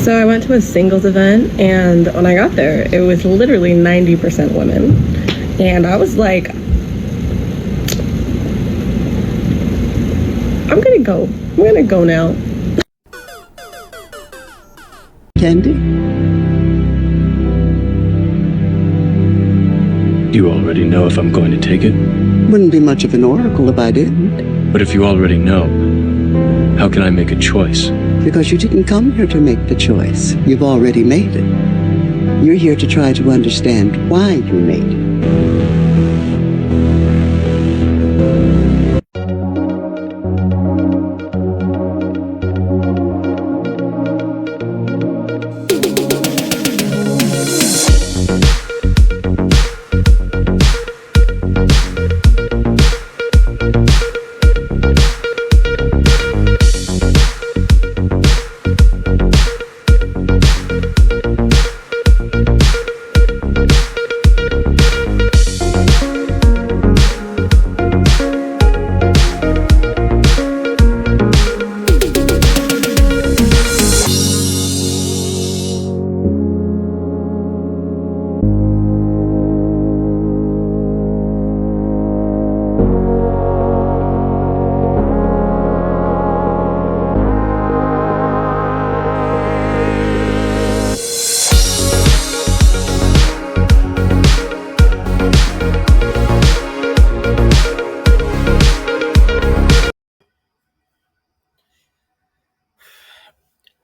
So I went to a singles event, and when I got there, it was literally 90% women. And I was like, I'm gonna go. I'm gonna go now. Candy? You already know if I'm going to take it? Wouldn't be much of an oracle if I didn't. But if you already know, how can I make a choice? Because you didn't come here to make the choice. You've already made it. You're here to try to understand why you made it.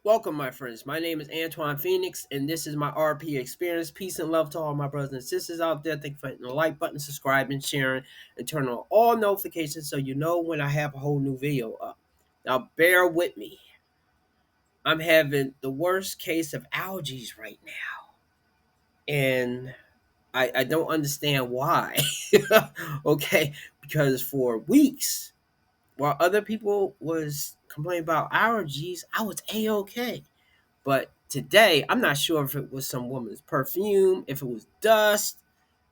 Welcome, my friends. My name is Antoine Phoenix, and this is my RP experience. Peace and love to all my brothers and sisters out there. Thank you for hitting the like button, subscribing, sharing, and turn on all notifications so you know when I have a whole new video up. Now, bear with me. I'm having the worst case of allergies right now, and I don't understand why. Okay, because for weeks, while other people was complaining about allergies, I was A-okay. But today, I'm not sure if it was some woman's perfume, if it was dust,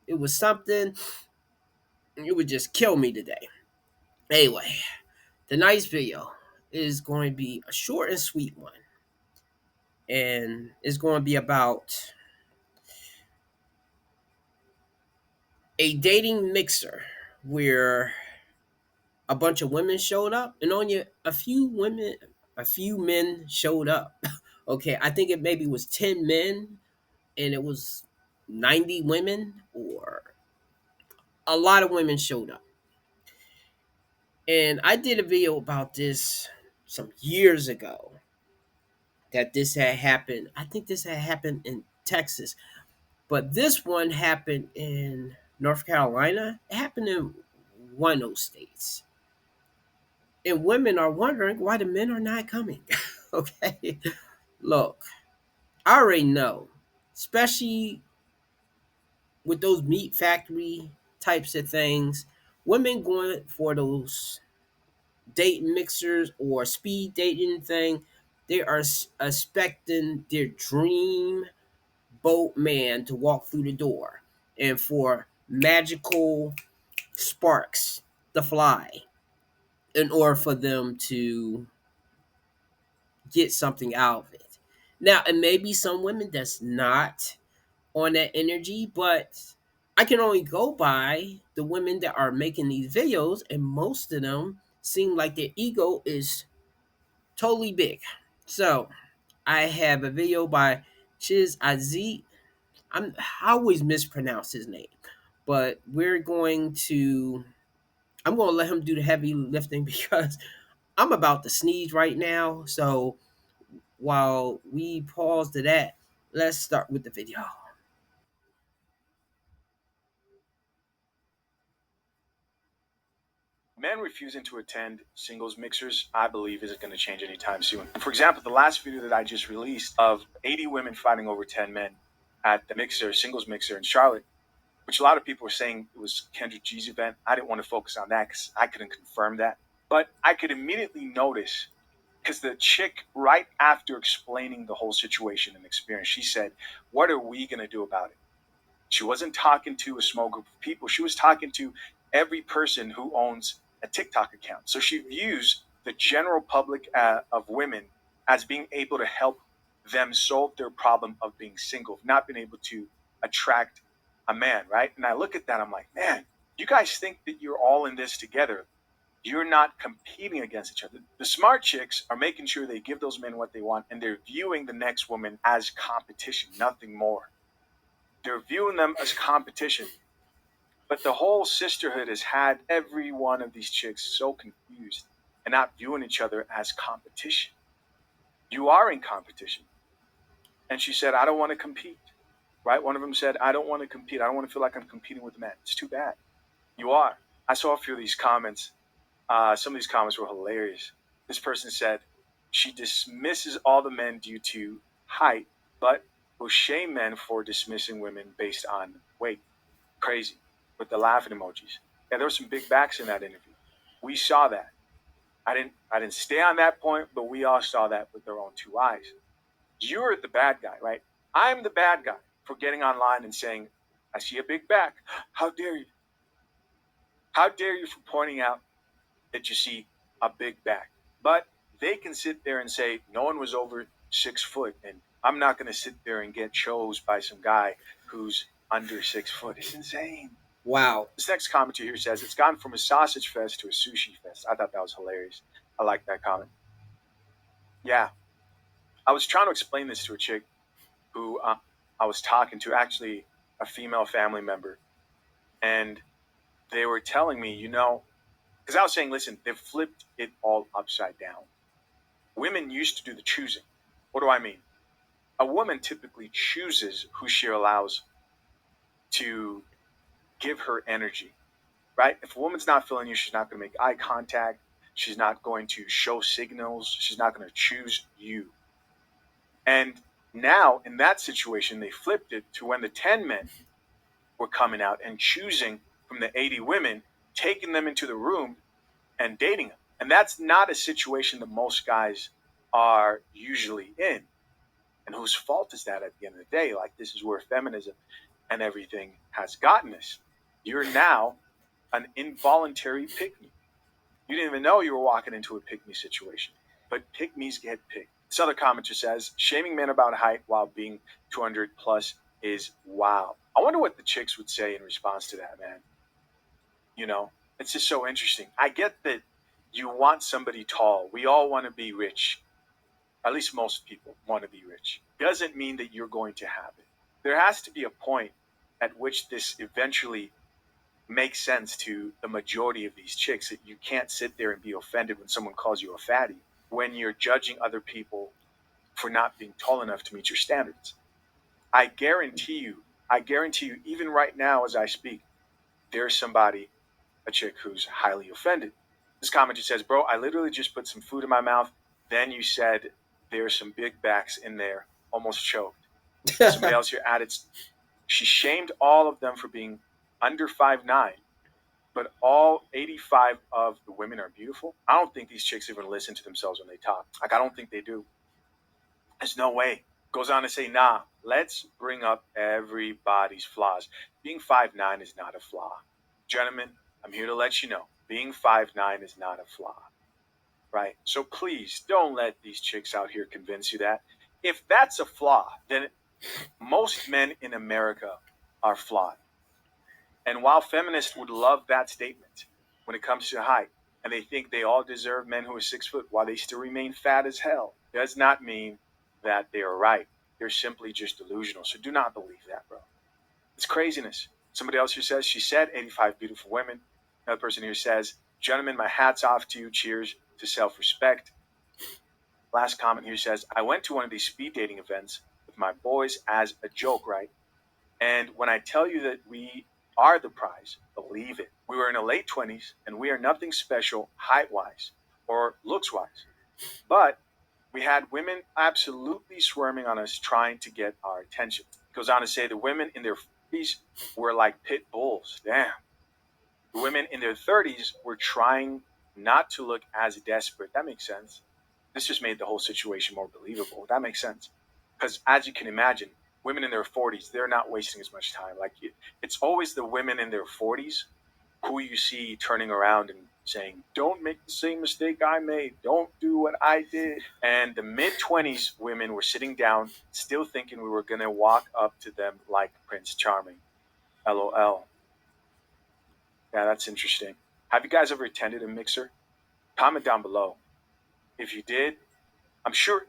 it was something. It would just kill me today. Anyway, tonight's video is going to be a short and sweet one. And it's going to be about a dating mixer where a bunch of women showed up and only a few men showed up. Okay, I think it maybe was 10 men and it was 90 women, or a lot of women showed up. And I did a video about this some years ago, that this had happened. I think this had happened in Texas, but this one happened in North Carolina. It happened in one of those states. And women are wondering why the men are not coming. Okay. Look, I already know, especially with those meat factory types of things, women going for those dating mixers or speed dating thing, they are expecting their dream boat man to walk through the door and for magical sparks to fly in order for them to get something out of it. Now, it may be some women that's not on that energy, but I can only go by the women that are making these videos, and most of them seem like their ego is totally big. So I have a video by ChishaZed. I always mispronounce his name, but I'm going to let him do the heavy lifting because I'm about to sneeze right now. So while we pause to that, let's start with the video. Men refusing to attend singles mixers, I believe, isn't going to change anytime soon. For example, the last video that I just released of 80 women fighting over 10 men at the singles mixer in Charlotte, which a lot of people were saying it was Kendrick G's event. I didn't want to focus on that because I couldn't confirm that. But I could immediately notice, because the chick, right after explaining the whole situation and experience, she said, "What are we going to do about it?" She wasn't talking to a small group of people. She was talking to every person who owns a TikTok account. So she views the general public of women as being able to help them solve their problem of being single, not being able to attract a man, right? And I look at that, I'm like, man, you guys think that you're all in this together. You're not competing against each other. The smart chicks are making sure they give those men what they want, and they're viewing the next woman as competition, nothing more. They're viewing them as competition. But the whole sisterhood has had every one of these chicks so confused and not viewing each other as competition. You are in competition. And she said, I don't want to compete. Right? One of them said, I don't want to compete. I don't want to feel like I'm competing with men. It's too bad. You are. I saw a few of these comments. Some of these comments were hilarious. This person said, she dismisses all the men due to height, but will shame men for dismissing women based on weight. Crazy. With the laughing emojis. Yeah, there were some big backs in that interview. We saw that. I didn't stay on that point, but we all saw that with our own two eyes. You're the bad guy, right? I'm the bad guy for getting online and saying, I see a big back. How dare you? How dare you for pointing out that you see a big back? But they can sit there and say, no one was over 6 foot, and I'm not going to sit there and get chose by some guy who's under 6 foot. It's insane. Wow. This next commenter here says, it's gone from a sausage fest to a sushi fest. I thought that was hilarious. I like that comment. Yeah. I was trying to explain this to a chick who I was talking to, actually a female family member. And they were telling me, because I was saying, listen, they've flipped it all upside down. Women used to do the choosing. What do I mean? A woman typically chooses who she allows to give her energy, right? If a woman's not feeling you, she's not going to make eye contact. She's not going to show signals. She's not going to choose you. And now in that situation, they flipped it to when the 10 men were coming out and choosing from the 80 women, taking them into the room and dating them. And that's not a situation that most guys are usually in. And whose fault is that at the end of the day? Like, this is where feminism and everything has gotten us. You're now an involuntary pick-me. You didn't even know you were walking into a pick-me situation. But pick-me's get picked. This other commenter says, shaming men about height while being 200 plus is wow. I wonder what the chicks would say in response to that, man. It's just so interesting. I get that you want somebody tall. We all want to be rich. At least most people want to be rich. Doesn't mean that you're going to have it. There has to be a point at which this eventually makes sense to the majority of these chicks, that you can't sit there and be offended when someone calls you a fatty when you're judging other people for not being tall enough to meet your standards. I guarantee you, even right now as I speak, there's somebody, a chick, who's highly offended. This commenter says, bro, I literally just put some food in my mouth. Then you said there's some big backs in there, almost choked. Somebody else here added, she shamed all of them for being under 5'9", but all 85 of the women are beautiful. I don't think these chicks even listen to themselves when they talk. Like, I don't think they do. There's no way. Goes on to say, nah, let's bring up everybody's flaws. Being 5'9" is not a flaw. Gentlemen, I'm here to let you know, being 5'9" is not a flaw, right? So please don't let these chicks out here convince you that. If that's a flaw, then most men in America are flawed. And while feminists would love that statement when it comes to height, and they think they all deserve men who are 6 foot while they still remain fat as hell, does not mean that they are right. They're simply just delusional. So do not believe that, bro. It's craziness. Somebody else here says, she said 85 beautiful women. Another person here says, gentlemen, my hat's off to you. Cheers to self-respect. Last comment here says, I went to one of these speed dating events with my boys as a joke, right? And when I tell you that we are the prize, believe it. We were in our late 20s, and we are nothing special height-wise or looks-wise. But we had women absolutely swarming on us, trying to get our attention. It goes on to say the women in their 40s were like pit bulls. Damn. The women in their 30s were trying not to look as desperate. That makes sense. This just made the whole situation more believable. That makes sense. Because as you can imagine, women in their 40s, they're not wasting as much time. Like, it's always the women in their 40s who you see turning around and saying, "Don't make the same mistake I made. Don't do what I did." And the mid-20s women were sitting down, still thinking we were going to walk up to them like Prince Charming. LOL. Yeah, that's interesting. Have you guys ever attended a mixer? Comment down below. If you did, I'm sure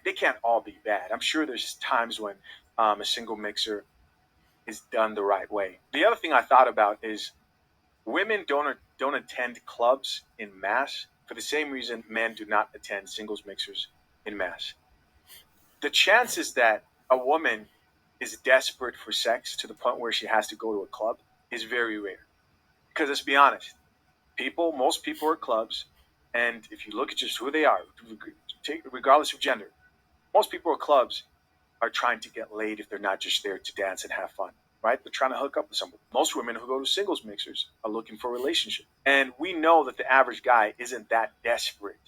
they can't all be bad. I'm sure there's times when a single mixer is done the right way. The other thing I thought about is women don't attend clubs in mass for the same reason men do not attend singles mixers in mass. The chances that a woman is desperate for sex to the point where she has to go to a club is very rare. Because let's be honest, most people are clubs, and if you look at just who they are, regardless of gender, most people at clubs are trying to get laid if they're not just there to dance and have fun, right? They're trying to hook up with someone. Most women who go to singles mixers are looking for a relationship. And we know that the average guy isn't that desperate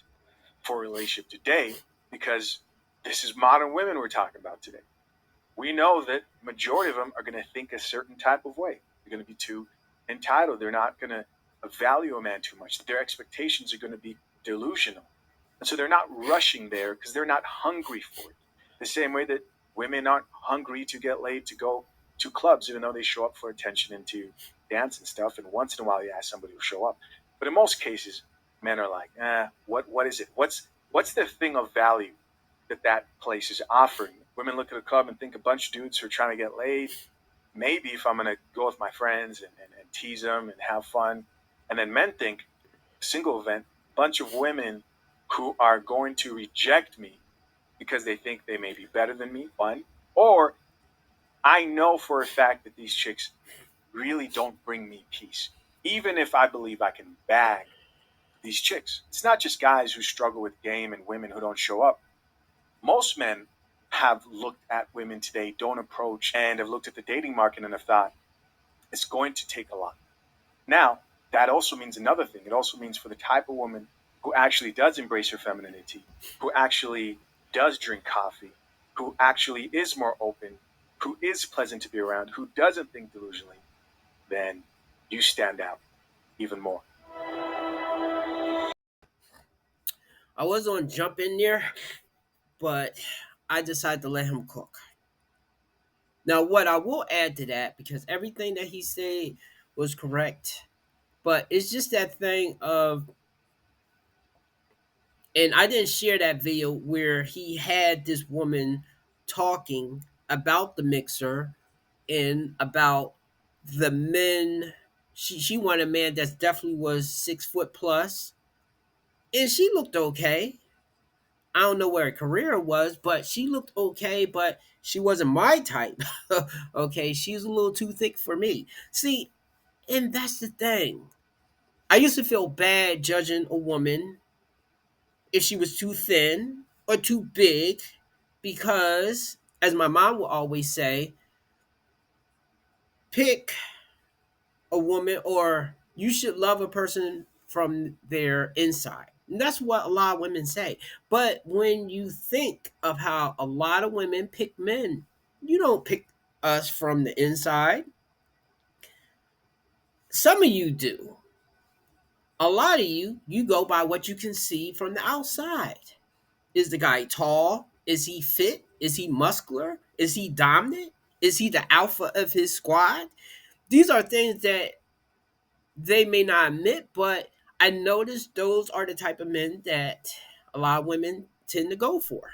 for a relationship today because this is modern women we're talking about today. We know that majority of them are going to think a certain type of way. They're going to be too entitled. They're not going to value a man too much. Their expectations are going to be delusional. And so they're not rushing there because they're not hungry for it. The same way that women aren't hungry to get laid to go to clubs, even though they show up for attention and to dance and stuff. And once in a while, you ask somebody to show up. But in most cases, men are like, what is it? What's the thing of value that place is offering? Women look at a club and think a bunch of dudes who are trying to get laid. Maybe if I'm going to go with my friends and tease them and have fun. And then men think, single event, bunch of women who are going to reject me because they think they may be better than me, one, or I know for a fact that these chicks really don't bring me peace, even if I believe I can bag these chicks. It's not just guys who struggle with game and women who don't show up. Most men have looked at women today, don't approach, and have looked at the dating market and have thought, it's going to take a lot. Now, that also means another thing. It also means for the type of woman who actually does embrace her femininity, who actually does drink coffee, who actually is more open, who is pleasant to be around, who doesn't think delusionally, then you stand out even more. I was going to jump in there, but I decided to let him cook. Now, what I will add to that, because everything that he said was correct, but it's just that thing of, and I didn't share that video where he had this woman talking about the mixer and about the men. She wanted a man that definitely was 6 foot plus, and she looked okay. I don't know where her career was, but she looked okay, but she wasn't my type. Okay, she's a little too thick for me. See, and that's the thing. I used to feel bad judging a woman if she was too thin or too big because, as my mom would always say, pick a woman or you should love a person from their inside. And that's what a lot of women say. But when you think of how a lot of women pick men, you don't pick us from the inside. Some of you do. A lot of you go by what you can see from the outside. Is the guy tall? Is he fit? Is he muscular? Is he dominant? Is he the alpha of his squad? These are things that they may not admit, but I noticed those are the type of men that a lot of women tend to go for.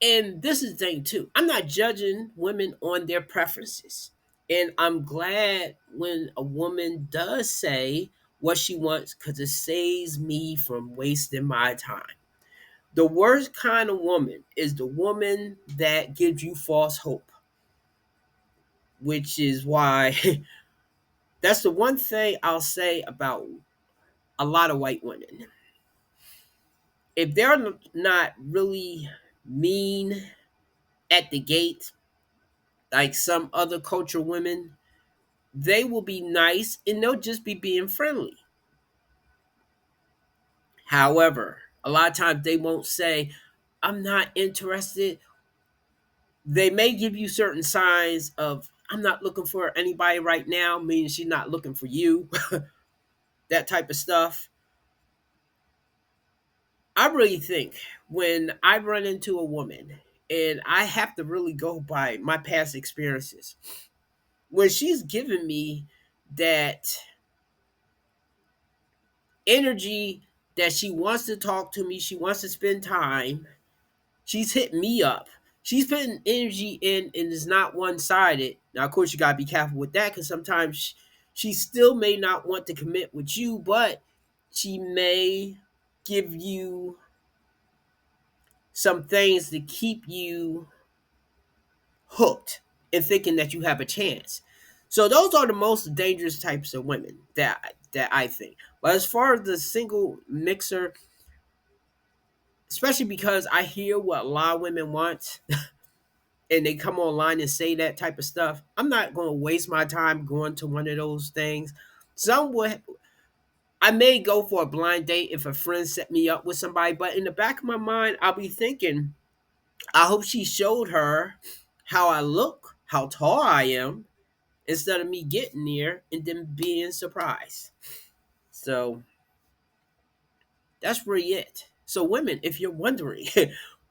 And this is the thing too. I'm not judging women on their preferences. And I'm glad when a woman does say what she wants because it saves me from wasting my time. The worst kind of woman is the woman that gives you false hope, which is why that's the one thing I'll say about a lot of white women. If they're not really mean at the gate, like some other culture women, they will be nice and they'll just be being friendly. However, a lot of times they won't say, I'm not interested. They may give you certain signs of, I'm not looking for anybody right now, meaning she's not looking for you. that type of stuff. I really think when I run into a woman, and I have to really go by my past experiences, when she's giving me that energy that she wants to talk to me, she wants to spend time, she's hit me up. She's putting energy in and it's not one sided. Now, of course, you got to be careful with that because sometimes she still may not want to commit with you, but she may give you some things to keep you hooked and thinking that you have a chance. So those are the most dangerous types of women that I think. But as far as the single mixer, especially because I hear what a lot of women want and they come online and say that type of stuff, I'm not going to waste my time going to one of those things. Some would I may go for a blind date if a friend set me up with somebody, but in the back of my mind, I'll be thinking, I hope she showed her how I look, how tall I am, instead of me getting there and then being surprised. So that's really it. So, women, if you're wondering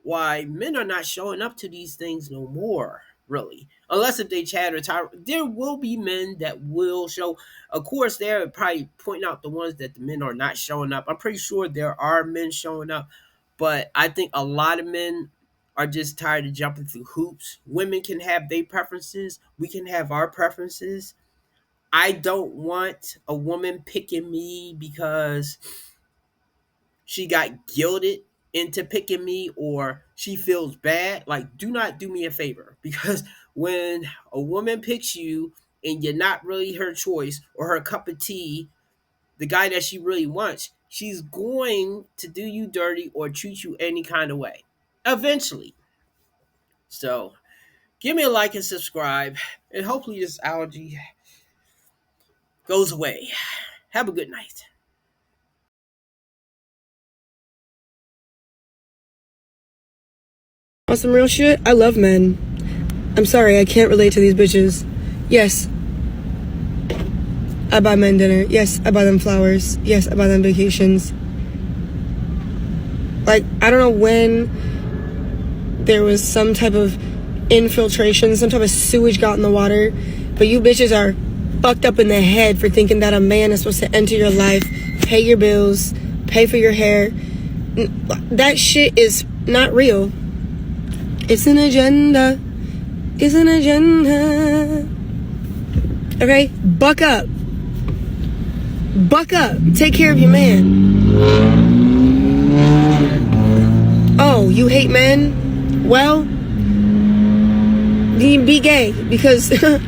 why men are not showing up to these things no more, really, unless if they chat or tire, there will be men that will show. Of course, they're probably pointing out the ones that the men are not showing up. I'm pretty sure there are men showing up, but I think a lot of men are just tired of jumping through hoops. Women can have their preferences, we can have our preferences. I don't want a woman picking me because she got guilted into picking me or she feels bad. Like, do not do me a favor because when a woman picks you and you're not really her choice or her cup of tea, the guy that she really wants, she's going to do you dirty or treat you any kind of way eventually. So, give me a like and subscribe, and hopefully, this allergy goes away. Have a good night. On some real shit, I love men. I'm sorry, I can't relate to these bitches. Yes, I buy men dinner. Yes, I buy them flowers. Yes, I buy them vacations. Like, I don't know when there was some type of infiltration, some type of sewage got in the water, but you bitches are fucked up in the head for thinking that a man is supposed to enter your life, pay your bills, pay for your hair. That shit is not real. It's an agenda. It's an agenda. Okay? Buck up. Buck up. Take care of your man. Oh, you hate men? Well, then be gay because you're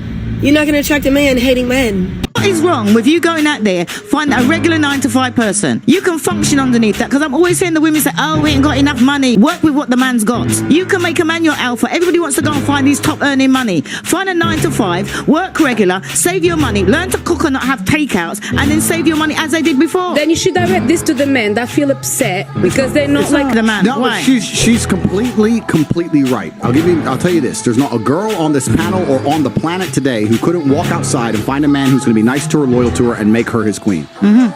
not going to attract a man hating men. What is wrong with you going out there, find a regular 9-to-5 person? You can function underneath that, because I'm always hearing the women say, oh, we ain't got enough money. Work with what the man's got. You can make a man your alpha. Everybody wants to go and find these top earning money. Find a 9-to-5, work regular, save your money, learn to cook and not have takeouts, and then save your money as they did before. Then you should direct this to the men that feel upset because they're not like the man. No, Why? she's completely right. I'll tell you this. There's not a girl on this panel or on the planet today who couldn't walk outside and find a man who's going to be nice to her, loyal to her, and make her his queen.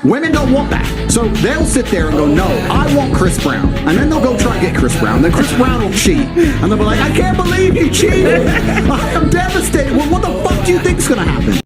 Women don't want that. So they'll sit there and go, no, I want Chris Brown. And then they'll go try and get Chris Brown. Then Chris Brown will cheat. And they'll be like, I can't believe you cheated. I am devastated. Well, what the fuck do you think is going to happen?